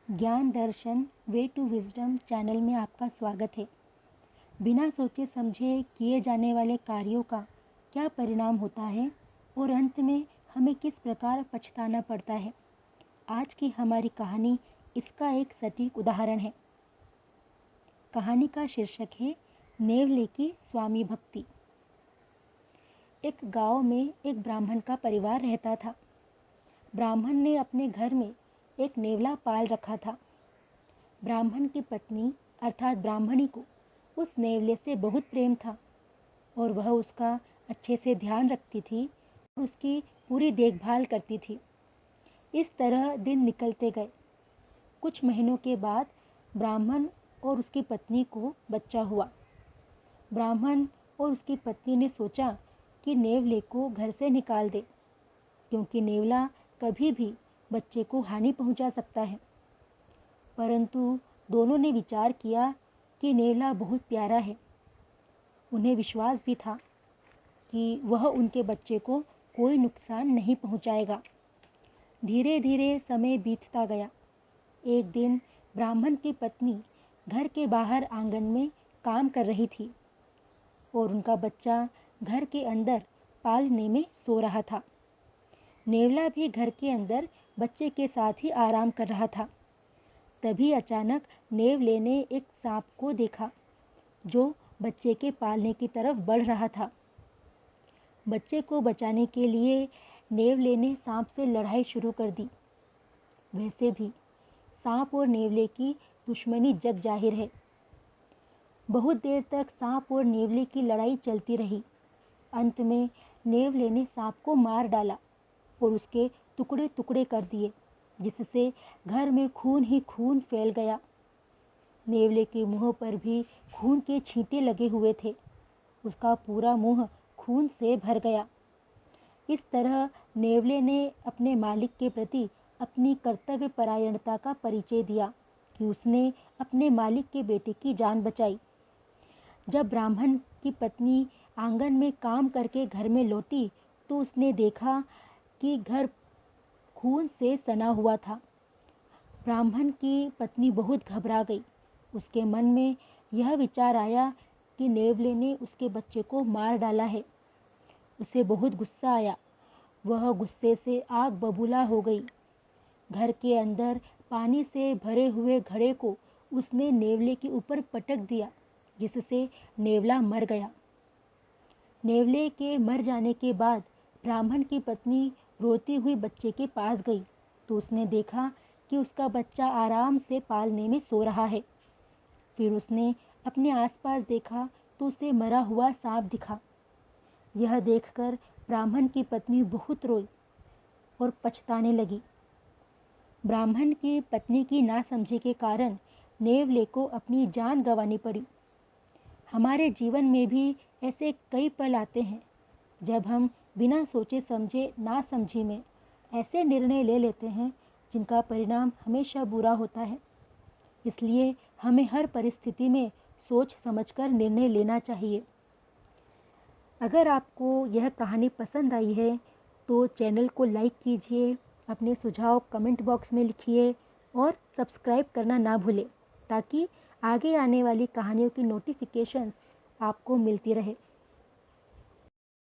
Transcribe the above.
ज्ञान दर्शन way to wisdom channel में आपका स्वागत है। बिना सोचे समझे किए जाने वाले कार्यों का क्या परिणाम होता है और अंत में हमें किस प्रकार पछताना पड़ता है, आज की हमारी कहानी इसका एक सटीक उदाहरण है। कहानी का शीर्षक है नेवले की स्वामी भक्ति। एक गांव में एक ब्राह्मण का परिवार रहता था। ब्राह्मण ने अपने घर में एक नेवला पाल रखा था। ब्राह्मण की पत्नी अर्थात ब्राह्मणी को उस नेवले से बहुत प्रेम था और वह उसका अच्छे से ध्यान रखती थी और उसकी पूरी देखभाल करती थी। इस तरह दिन निकलते गए। कुछ महीनों के बाद ब्राह्मण और उसकी पत्नी को बच्चा हुआ। ब्राह्मण और उसकी पत्नी ने सोचा कि नेवले को घर से निकाल दे, क्योंकि नेवला कभी भी बच्चे को हानि पहुंचा सकता है। परंतु दोनों ने विचार किया कि नेवला बहुत प्यारा है। उन्हें विश्वास भी था कि वह उनके बच्चे को कोई नुकसान नहीं पहुंचाएगा। धीरे धीरे समय बीतता गया। एक दिन ब्राह्मण की पत्नी घर के बाहर आंगन में काम कर रही थी और उनका बच्चा घर के अंदर पालने में सो रहा था। नेवला भी घर के अंदर बच्चे के साथ ही आराम कर रहा था। तभी अचानक नेवले ने एक सांप को देखा जो बच्चे के पालने की तरफ बढ़ रहा था। बच्चे को बचाने के लिए नेवले ने सांप से लड़ाई शुरू कर दी। वैसे भी सांप और नेवले की दुश्मनी जग जाहिर है। बहुत देर तक सांप और नेवले की लड़ाई चलती रही। अंत में नेवले ने सांप को मार डाला और उसके टुकड़े टुकड़े कर दिए, जिससे घर में खून ही खून फैल गया। नेवले के मुंह पर भी खून के छींटे लगे हुए थे। उसका पूरा मुंह खून से भर गया। इस तरह नेवले ने अपने मालिक के प्रति अपनी कर्तव्य परायणता का परिचय दिया कि उसने अपने मालिक के बेटे की जान बचाई। जब ब्राह्मण की पत्नी आंगन में काम करके घर में लौटी तो उसने देखा कि घर खून से सना हुआ था। ब्राह्मण की पत्नी बहुत घबरा गई। उसके मन में यह विचार आया कि नेवले ने उसके बच्चे को मार डाला है। उसे बहुत गुस्सा आया। वह गुस्से से आग बबूला हो गई। घर के अंदर पानी से भरे हुए घड़े को उसने नेवले के ऊपर पटक दिया, जिससे नेवला मर गया। नेवले के मर जाने के बाद ब्राह्मण की पत्नी रोती हुई बच्चे के पास गई तो उसने देखा कि उसका बच्चा आराम से पालने में सो रहा है। फिर उसने अपने आसपास देखा तो उसे मरा हुआ सांप दिखा। यह देखकर ब्राह्मण की पत्नी बहुत रोई और पछताने लगी। ब्राह्मण की पत्नी की नासमझी के कारण नेवले को अपनी जान गंवानी पड़ी। हमारे जीवन में भी ऐसे कई पल आते हैं जब हम बिना सोचे समझे नासमझी में ऐसे निर्णय ले लेते हैं जिनका परिणाम हमेशा बुरा होता है। इसलिए हमें हर परिस्थिति में सोच समझकर निर्णय लेना चाहिए। अगर आपको यह कहानी पसंद आई है तो चैनल को लाइक कीजिए, अपने सुझाव कमेंट बॉक्स में लिखिए और सब्सक्राइब करना ना भूलें ताकि आगे आने वाली कहानियों की नोटिफिकेशंस आपको मिलती रहे।